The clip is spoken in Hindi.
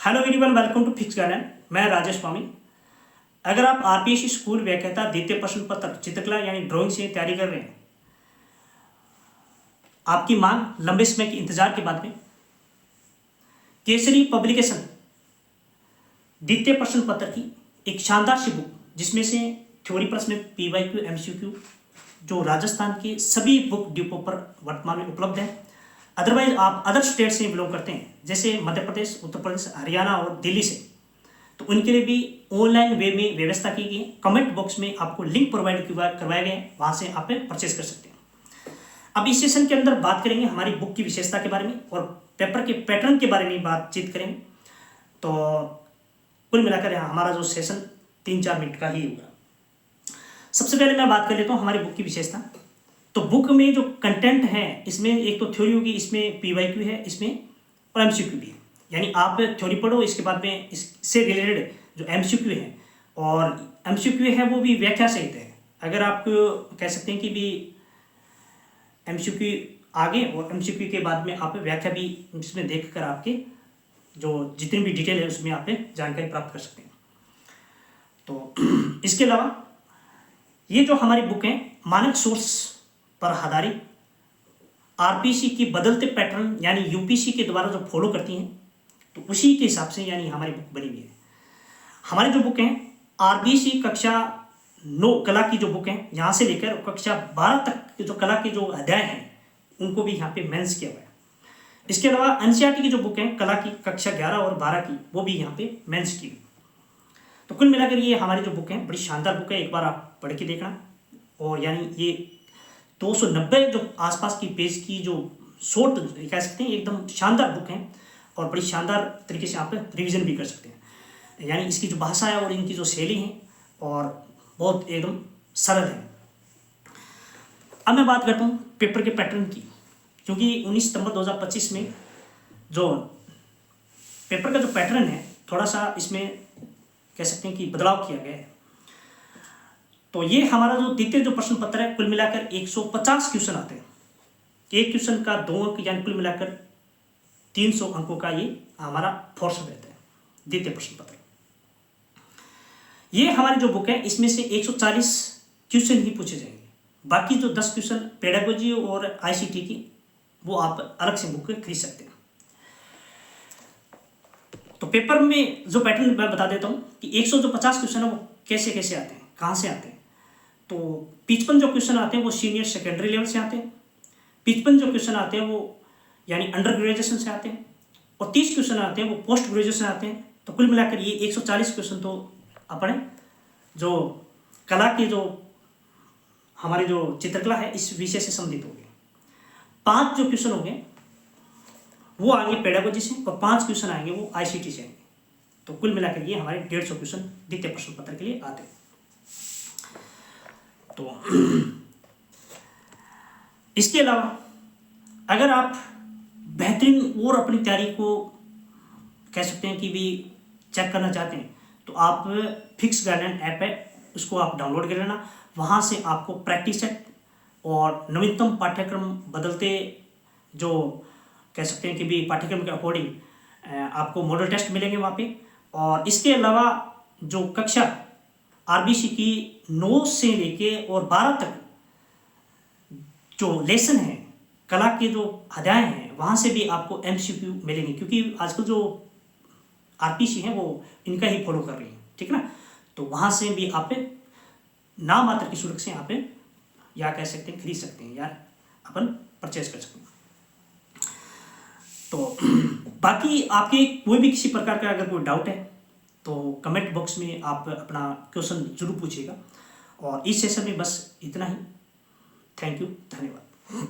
Hello everyone, welcome to Fix Garden. मैं राजेश स्वामी। अगर आप आरपीएससी स्कूल व्याख्याता द्वितीय प्रश्न पत्र चित्रकला यानी ड्राइंग से तैयारी कर रहे हैं, आपकी मांग लंबे समय के इंतजार के बाद में केसरी पब्लिकेशन द्वितीय प्रश्न पत्र की एक शानदार सी बुक, जिसमें से थ्योरी प्रश्न, पीवाईक्यू, एमसीक्यू जो राजस्थान के सभी बुक डिपो पर वर्तमान में उपलब्ध है। अदरवाइज आप अदर स्टेट से बिलोंग करते हैं, जैसे मध्य प्रदेश, उत्तर प्रदेश, हरियाणा और दिल्ली से, तो उनके लिए भी ऑनलाइन वे में व्यवस्था की गई है। कमेंट बॉक्स में आपको लिंक प्रोवाइड करवाए गए हैं, वहाँ से आप परचेज कर सकते हैं। अब इस सेशन के अंदर बात करेंगे हमारी बुक की विशेषता के बारे में और पेपर के पैटर्न के बारे में बातचीत करेंगे। तो कुल मिलाकर हमारा जो सेशन 3-4 मिनट का ही होगा। सबसे पहले मैं बात कर लेता हूँ हमारी बुक की विशेषता। तो बुक में जो कंटेंट है, इसमें एक तो थ्योरी होगी, इसमें पीवाईक्यू है, इसमें और एमसीक्यू भी है। यानी आप थ्योरी पढ़ो, इसके बाद में इससे रिलेटेड जो एमसीक्यू है, और एमसीक्यू है वो भी व्याख्या सहित है। अगर आप कह सकते हैं कि भी एमसीक्यू आगे और एमसीक्यू के बाद में आप व्याख्या भी इसमें देख कर आपके जो जितनी भी डिटेल है उसमें आप जानकारी प्राप्त कर सकते हैं। तो इसके अलावा ये जो हमारी बुक है मानक सोर्स पर आधारित आरपीसी की बदलते पैटर्न यानी यूपीसी के द्वारा जो फॉलो करती हैं, तो उसी के हिसाब से यानी हमारी बुक बनी हुई है। हमारी जो बुक है आरबीसी कक्षा 9 कला की जो बुक है, यहाँ से लेकर कक्षा 12 तक जो कला के जो अध्याय हैं उनको भी यहाँ पे मेंस किया हुआ है। इसके अलावा एनसीईआरटी की जो बुक है कला की कक्षा 11 और 12 की, वो भी यहाँ पे मेंस की। तो कुल मिलाकर ये हमारी जो बुक है बड़ी शानदार बुक है, एक बार आप पढ़ के देखना। और यानी ये 290 जो आसपास की पेज की जो शॉर्ट कह सकते हैं, एकदम शानदार बुक है और बड़ी शानदार तरीके से आप रिवीजन भी कर सकते हैं। यानी इसकी जो भाषा है और इनकी जो शैली है और बहुत एकदम सरल है। अब मैं बात करता हूँ पेपर के पैटर्न की, क्योंकि 19 सितंबर 2025 में जो पेपर का जो पैटर्न है थोड़ा सा इसमें कह सकते हैं कि बदलाव किया गया है। तो ये हमारा जो द्वितीय जो प्रश्न पत्र है, कुल मिलाकर 150 क्वेश्चन आते हैं। एक क्वेश्चन का 2 अंक, यानी कुल मिलाकर 300 अंकों का ये हमारा फोर्स रहता है द्वितीय प्रश्न पत्र। ये हमारी जो बुक है इसमें से 140 क्वेश्चन ही पूछे जाएंगे। बाकी जो 10 क्वेश्चन पेडागोजी और आईसीटी की, वो आप अलग से बुक खरीद सकते हैं। तो पेपर में जो पैटर्न मैं बता देता हूँ कि 150 क्वेश्चन है वो कैसे कैसे आते हैं, कहाँ से आते हैं। तो 55 जो क्वेश्चन आते हैं वो सीनियर सेकेंडरी लेवल से आते हैं। 55 जो क्वेश्चन आते हैं वो यानी अंडर ग्रेजुएशन से आते हैं, और 30 क्वेश्चन आते हैं वो पोस्ट ग्रेजुएशन आते हैं। तो कुल मिलाकर ये 140 क्वेश्चन तो अपने जो कला के जो हमारे जो चित्रकला है इस विषय से संबंधित हो गए। 5 जो क्वेश्चन हो गए वो आएंगे पेडागोजी से, और 5 क्वेश्चन आएंगे वो आईसीटी से आएंगे। तो कुल मिलाकर ये हमारे 150 क्वेश्चन द्वितीय प्रश्न पत्र के लिए आते हैं। तो इसके अलावा अगर आप बेहतरीन और अपनी तैयारी को कह सकते हैं कि भी चेक करना चाहते हैं, तो आप फिक्स गार्डन ऐप है, उसको आप डाउनलोड कर लेना। वहाँ से आपको प्रैक्टिस सेट और नवीनतम पाठ्यक्रम बदलते जो कह सकते हैं कि भी पाठ्यक्रम के अकॉर्डिंग आपको मॉडल टेस्ट मिलेंगे वहाँ पे। और इसके अलावा जो कक्षा आरबीसी की 9 से लेके और 12 तक जो लेसन है कला के जो अध्याय हैं, वहाँ से भी आपको एमसीक्यू मिलेंगे, क्योंकि आजकल जो आरपीसी हैं वो इनका ही फॉलो कर रही हैं, ठीक है ना। तो वहाँ से भी आप नाम मात्र की शुल्क से आप या कह सकते हैं खरीद सकते हैं या अपन परचेज कर सकते हैं। तो बाकी आपके कोई भी किसी प्रकार का अगर कोई डाउट है तो कमेंट बॉक्स में आप अपना क्वेश्चन जरूर पूछिएगा। और इस सेशन में बस इतना ही। थैंक यू, धन्यवाद।